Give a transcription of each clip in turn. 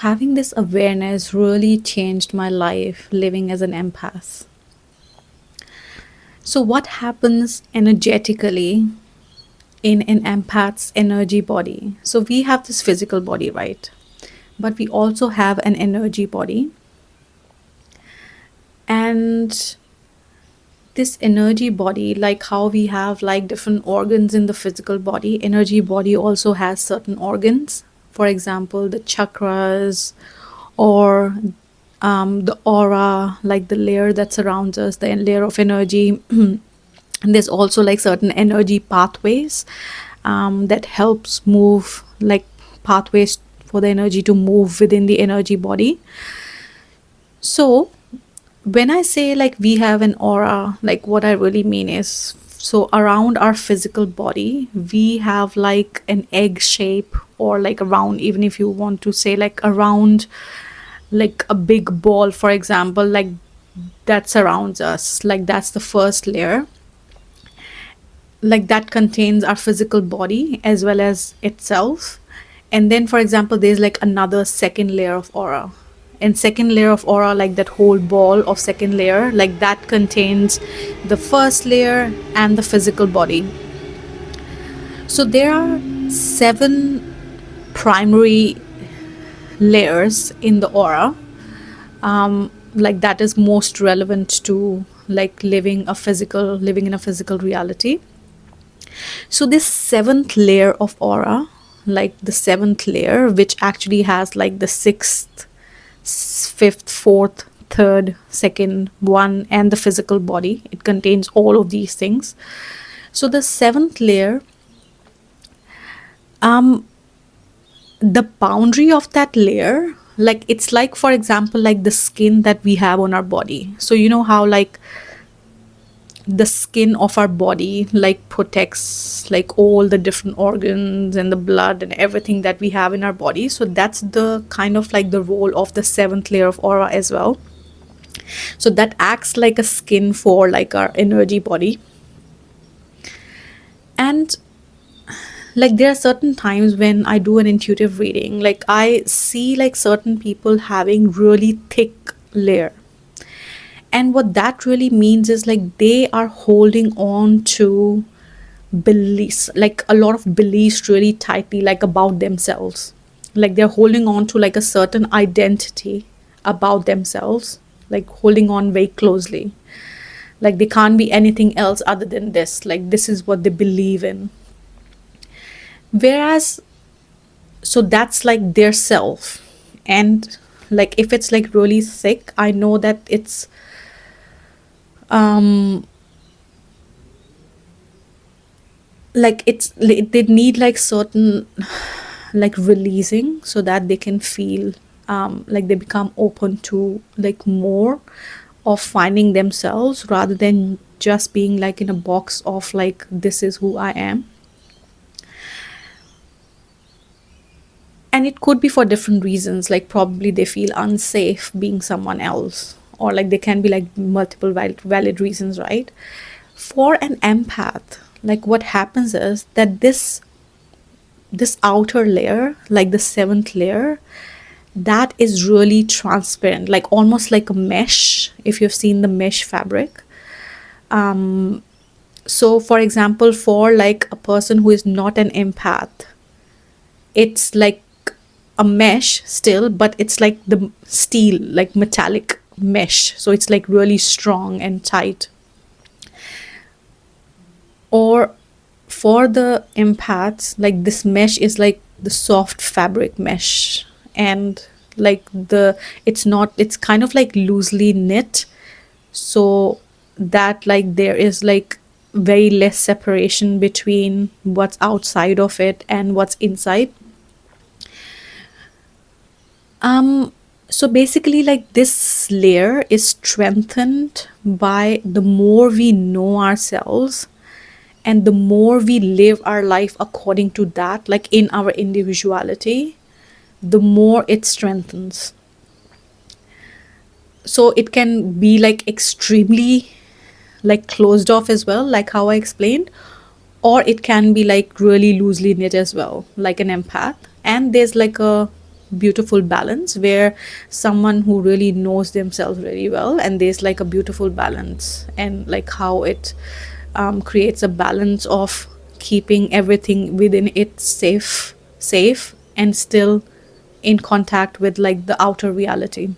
having this awareness really changed my life living as an empath. So, what happens energetically in an empath's energy body? So, we have this physical body, right? But we also have an energy body. And this energy body, like how we have like different organs in the physical body, energy body also has certain organs. For example, the chakras, or the aura, like the layer that surrounds us, the layer of energy. And there's also like certain energy pathways that helps move, like pathways for the energy to move within the energy body. So when I say like we have an aura, like what I really mean is, so around our physical body we have like an egg shape, or like around, even if you want to say like around, like a big ball, for example, like that surrounds us, like that's the first layer, like that contains our physical body as well as itself. And then for example there's like another second layer of aura, and second layer of aura, like that whole ball of second layer, like that contains the first layer and the physical body. So there are seven primary layers in the aura, like that is most relevant to like living in a physical reality. So this seventh layer of aura, like the seventh layer, which actually has like the sixth, fifth, fourth, third, second one, and the physical body, it contains all of these things. So the seventh layer, the boundary of that layer, like it's like, for example, like the skin that we have on our body. So you know how like the skin of our body like protects like all the different organs and the blood and everything that we have in our body. So that's the kind of like the role of the seventh layer of aura as well. So that acts like a skin for like our energy body. And like there are certain times when I do an intuitive reading, like I see like certain people having really thick layer. And what that really means is like they are holding on to beliefs, like a lot of beliefs really tightly, like about themselves. Like they're holding on to like a certain identity about themselves, like holding on very closely. Like they can't be anything else other than this. Like this is what they believe in. Whereas, so that's like their self. And like if it's like really thick, I know that it's um like they need like certain like releasing so that they can feel like they become open to like more of finding themselves, rather than just being like in a box of like this is who I am. And it could be for different reasons, like probably they feel unsafe being someone else, or like there can be like multiple valid reasons, right? For an empath, like what happens is that this outer layer, like the seventh layer, that is really transparent, like almost like a mesh, if you've seen the mesh fabric. So for example, for like a person who is not an empath, it's like a mesh still, but it's like the steel, like metallic mesh, so it's like really strong and tight. Or for the empaths, like this mesh is like the soft fabric mesh, and like the it's not, it's kind of like loosely knit, so that like there is like very less separation between what's outside of it and what's inside. So basically like this layer is strengthened by the more we know ourselves, and the more we live our life according to that, like in our individuality, the more it strengthens. So it can be like extremely like closed off as well, like how I explained, or it can be like really loosely knit as well, like an empath. And there's like a beautiful balance where someone who really knows themselves really well, and there's like a beautiful balance, and like how it creates a balance of keeping everything within it safe and still in contact with like the outer reality.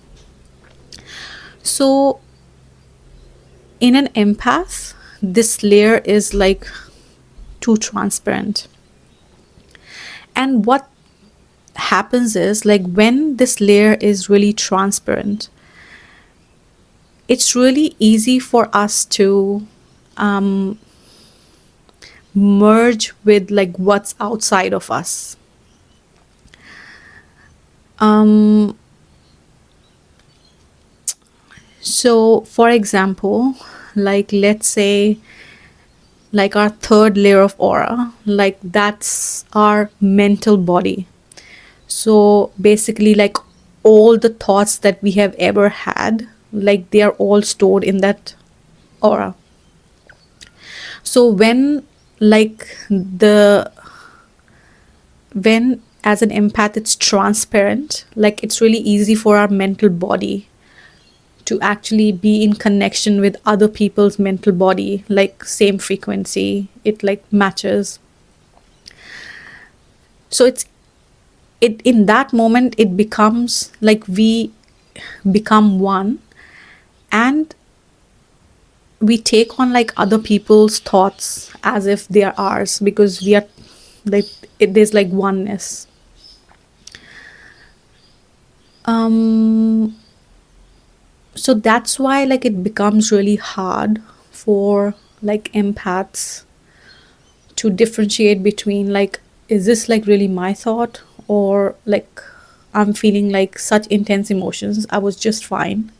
So in an empath, this layer is like too transparent. And what happens is, like, when this layer is really transparent, it's really easy for us to um, merge with like what's outside of us. Um, so, for example, like let's say, like our third layer of aura, like that's our mental body. So basically, like all the thoughts that we have ever had, like they are all stored in that aura. So like the when as an empath it's transparent, like it's really easy for our mental body to actually be in connection with other people's mental body, like same frequency, it like matches. So it in that moment it becomes like we become one, and we take on like other people's thoughts as if they are ours, because we are like there's like oneness. um so that's why like it becomes really hard for like empaths to differentiate between like, is this like really my thought, or like I'm feeling like such intense emotions, I was just fine.